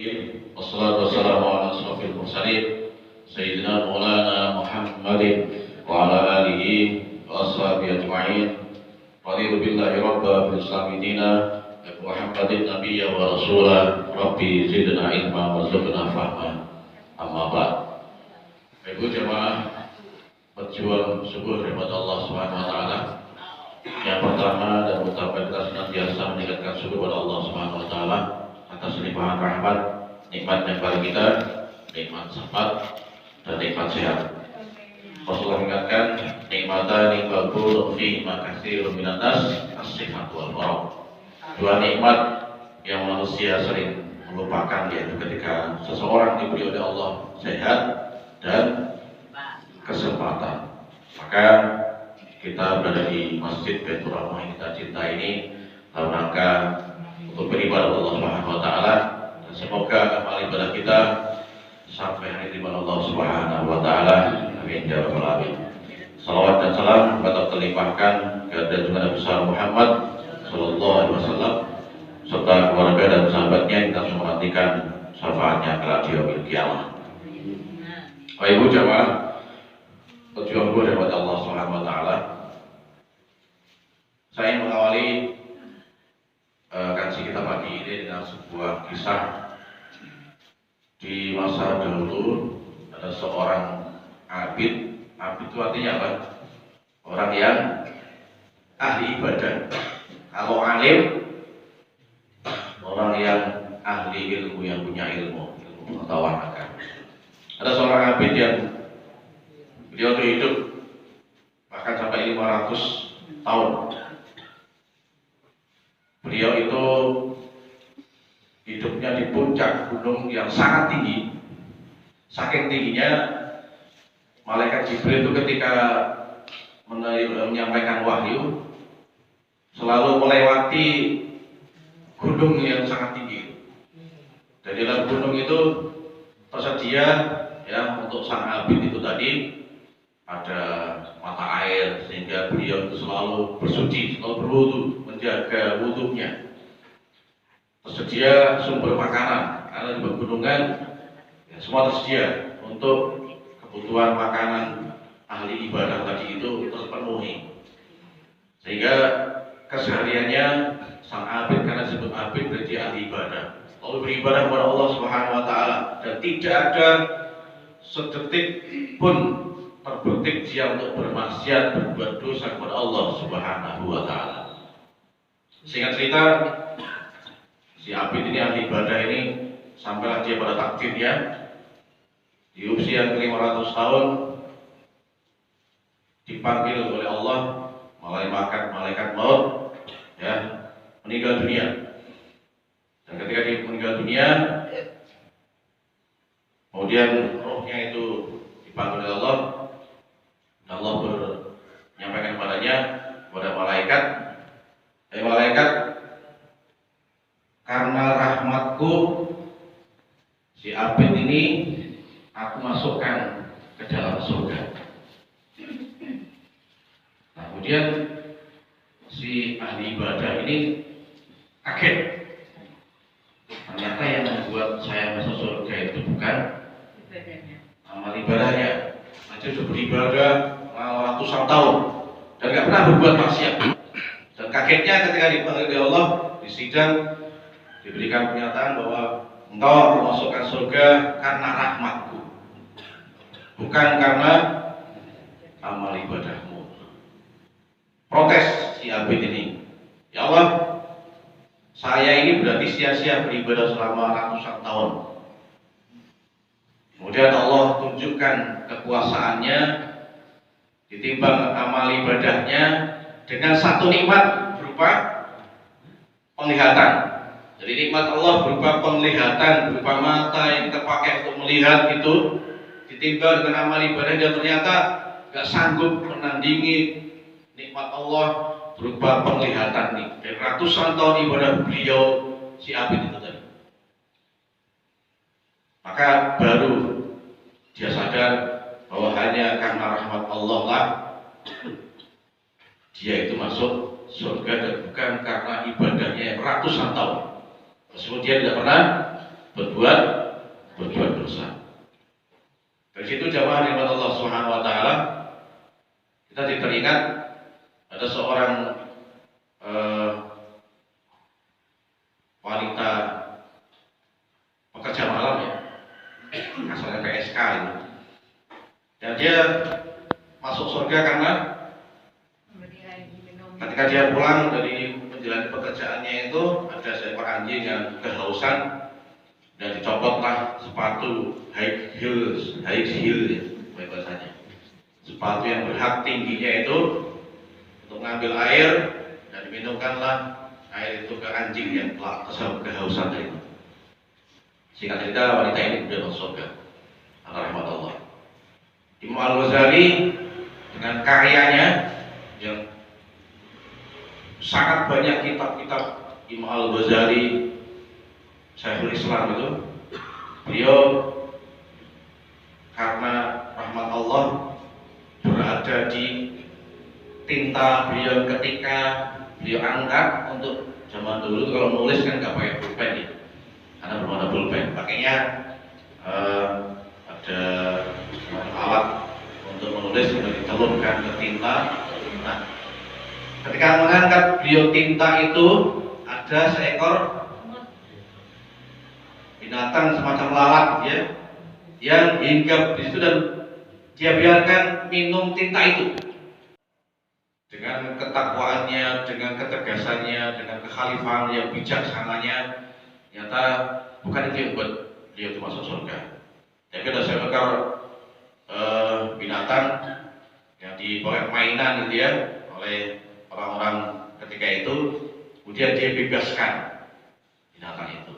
Wassalatu wassalamu ala asrafil mursalin Sayyidina Maulana Muhammadin wa ala alihi wa ashabihi ajma'in. Raditu billahi rabba bil islami dina Muhammadin nabiyya wa rasulah. Rabbi zidna ilma wa zidna fahma. Amma ba'd. Ibu jemaah berjuang subuh daripada Allah Subhanahu wa taala. Yang pertama dan utama kita senantiasa meningkatkan syukur kepada Allah Subhanahu wa taala atas limpahan rahmat, nikmat yang bagi kita, nikmat sempat dan nikmat sehat. Rasulullah mengingatkan nikmatan nikmatul fi makatsirun minan nas as-sihhat wal faragh. Dua nikmat yang manusia sering melupakan, yaitu ketika seseorang diberi oleh Allah sehat dan kesempatan. Maka kita berada di Masjid Baitur Rahmah yang kita cinta ini dalam rangka untuk beribadah Allah Subhanahu wa taala, dan semoga amal ibadah kita sampai hari di mana Allah Subhanahu wa taala. Amin ya rabbal alamin. Salawat dan salam kita terlimpahkan kepada Nabi besar Muhammad sallallahu alaihi wasallam serta keluarga dan sahabatnya yang kita menantikan syafaatnya kelak di yaumil qiyamah. Bapak Ibu jamaah berjuang daripada Allah Subhanahu wa taala. Saya mengawali kaji kita pagi ini dengan sebuah kisah. Di masa dahulu ada seorang abid. Abid itu artinya apa? Orang yang ahli ibadah. Kalau alim, orang yang ahli ilmu, yang punya ilmu pengetahuan agama. Ada seorang abid yang beliau itu hidup bahkan sampai 500 tahun. Beliau itu hidupnya di puncak gunung yang sangat tinggi. Saking tingginya, malaikat Jibril itu ketika menyampaikan wahyu selalu melewati gunung yang sangat tinggi. Dan di dalam gunung itu tersedia ya untuk sang abid itu tadi ada mata air, sehingga beliau itu selalu bersuci, selalu berwudu, menjaga wudunya. Tersedia sumber makanan karena di pegunungan ya, semua tersedia untuk kebutuhan makanan ahli ibadah tadi itu terpenuhi, sehingga kesehariannya sang abid, karena disebut abid berarti ahli ibadah, lalu beribadah kepada Allah Subhanahu wa taala, dan tidak ada sedetik pun terbetik dia untuk bermaksiat, berbuat dosa kepada Allah Subhanahu wa taala. Singkat cerita, si abid ini, ahli ibadah ini, sampailah dia pada takdirnya di usia ke-500 tahun dipanggil oleh Allah malaikat maut ya, meninggal dunia. Dan ketika dia meninggal dunia, kemudian rohnya itu dipanggil oleh Allah. Allah menyampaikan kepadanya, kepada malaikat, malaikat, karena rahmatku si abid ini aku masukkan ke dalam surga. Nah, kemudian si ahli ibadah ini kaget. Ternyata yang membuat saya masuk surga itu bukan amal ibadahnya. Dia sudah beribadah ratusan tahun dan tidak pernah berbuat maksiat. Dan kagetnya ketika dipanggil oleh Allah di sidang, diberikan pernyataan bahwa engkau memasukkan surga karena rahmatku, bukan karena amal ibadahmu. Protes si abid ini, ya Allah, saya ini berarti sia-sia beribadah selama ratusan tahun. Kemudian Allah tunjukkan kekuasaannya, ditimbang amal ibadahnya dengan satu nikmat berupa penglihatan. Jadi nikmat Allah berupa penglihatan, berupa mata yang kita pakai untuk melihat itu, ditimbang dengan amal ibadah, dia ternyata gak sanggup menandingi nikmat Allah berupa penglihatan nih. Dan ratusan tahun ibadah beliau si abid itu tadi. Maka baru dia sadar bahwa hanya karena rahmat Allah lah dia itu masuk surga, dan bukan karena ibadahnya yang ratusan tahun. Meskipun dia tidak pernah berbuat dosa. Dari situ jamaah nikmat Allah Subhanahu wa taala, kita teringat ada seorang wanita pekerja malam ya, asalnya PSK itu. Dan dia masuk surga karena ketika dia pulang dari menjalani pekerjaannya itu ada seekor anjing yang kehausan dan dicopotlah sepatu high heel ya, bahasanya. Sepatu yang berhak tingginya itu untuk mengambil air dan diminumkanlah air itu ke anjing yang telah kehausan itu. Singkat cerita, wanita ini kemudian masuk surga. Rahmat Allah. Imam Al-Ghazali dengan karyanya yang sangat banyak kitab-kitab Imam Al-Ghazali, Syekhul Islam itu, beliau karena rahmat Allah berada di tinta beliau ketika beliau angkat untuk zaman dulu kalau nulis kan nggak pakai pulpen ya, karena belum ada pulpen, pakainya ada alat untuk menulis yang ditelurkan ke tinta. Nah, ketika mengangkat beliau tinta itu ada seekor binatang semacam lalat ya, yang hinggap di situ dan dia biarkan minum tinta itu. Dengan ketakwaannya, dengan ketegasannya, dengan kekhalifahan yang bijaksananya, ternyata bukan itu yang buat dia itu masuk surga. Tapi ada seekor binatang yang dibawa mainan gitu ya oleh orang-orang ketika itu, kemudian dia bebaskan binatang itu.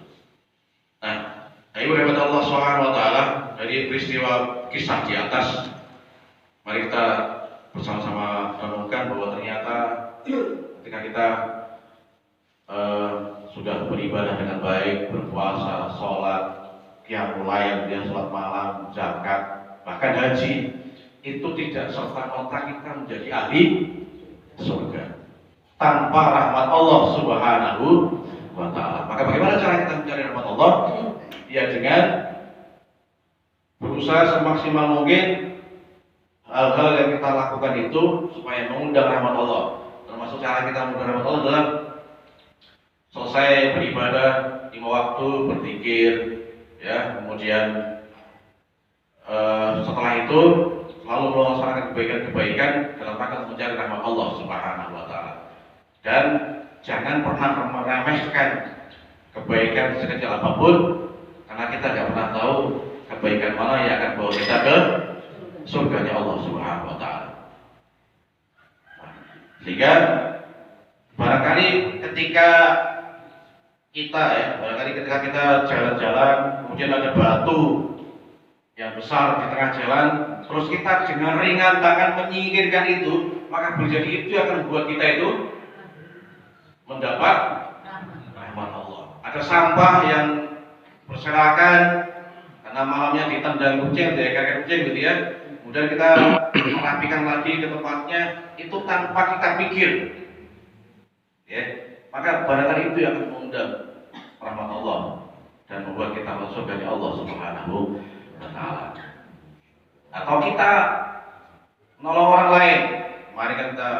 Nah, ibu rahmat Allah Subhanahu wa taala, dari peristiwa kisah di atas, mari kita bersama-sama renungkan bahwa ternyata ketika kita sudah beribadah dengan baik, berpuasa, sholat, qiyamul lail, sholat malam, zakat, bahkan haji, itu tidak serta-merta kita menjadi ahli surga tanpa rahmat Allah Subhanahu wa taala. Maka bagaimana cara kita mencari rahmat Allah? Ya dengan berusaha semaksimal mungkin hal-hal yang kita lakukan itu supaya mengundang rahmat Allah. Termasuk cara kita mengundang rahmat Allah adalah selesai beribadah 5 waktu, berzikir, ya, kemudian setelah itu lalu melaksanakan kebaikan-kebaikan dalam rangka mencari rahmat Allah Subhanahu wa taala. Dan jangan pernah meremehkan kebaikan sekecil apapun, karena kita tidak pernah tahu kebaikan mana yang akan bawa kita ke surganya Allah Subhanahu wa taala. Sehingga barangkali ketika kita jalan-jalan, kemudian ada batu yang besar di tengah jalan, terus kita dengan ringan tangan menyingkirkan itu, maka boleh jadi itu akan membuat kita itu mendapat rahmat Allah. Ada sampah yang berserakan karena malamnya ditendang kucing, diekarkan kucing gitu ya. Kemudian kita merapikan lagi ke tempatnya, itu tanpa kita pikir, ya. Maka barangkali itu yang akan mengundang rahmat Allah dan membuat kita masuk surga Allah Subhanahu wa taala. Atau kita nolong orang lain, mari kan kita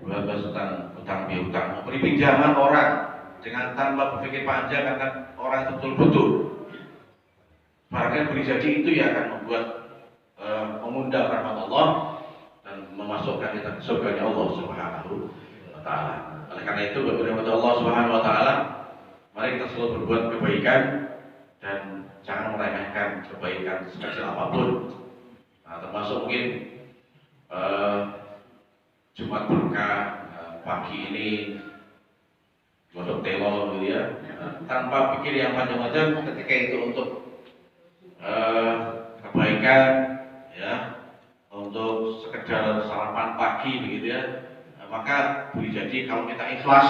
berbahas tentang utang piutang, memberi pinjaman orang dengan tanpa berpikir panjang karena orang itu betul-betul. Barangkali boleh jadi itu yang akan membuat mengundang rahmat Allah dan memasukkan kita ke surganya Allah Subhanahu wa taala. Oleh karena itu, kepada Allah Subhanahu wa taala, mari kita selalu berbuat kebaikan dan jangan meremehkan kebaikan sekecil apapun. Nah, termasuk mungkin Jumat berkah pagi ini godok telo gitu ya, tanpa pikir yang panjang-panjang, ketika itu untuk kebaikan ya, untuk sekedar sarapan pagi begitu ya, maka boleh jadi kalau kita ikhlas,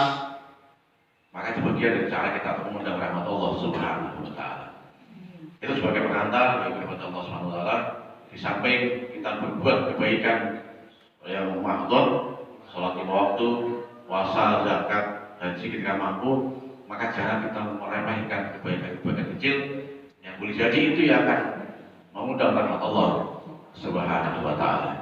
maka itu bagian dari cara kita untuk mengundang rahmat Allah Subhanahu wa taala. Itu sebagai pengantar bagi rahmat Allah Subhanahu wa taala. Di samping kita berbuat kebaikan yang mahdhon, sholat 5 waktu, puasa, zakat, haji ketika mampu, maka jangan kita meremehkan kebaikan-kebaikan kecil yang boleh jadi itu yang akan mengundang rahmat Allah Subhanahu wa taala.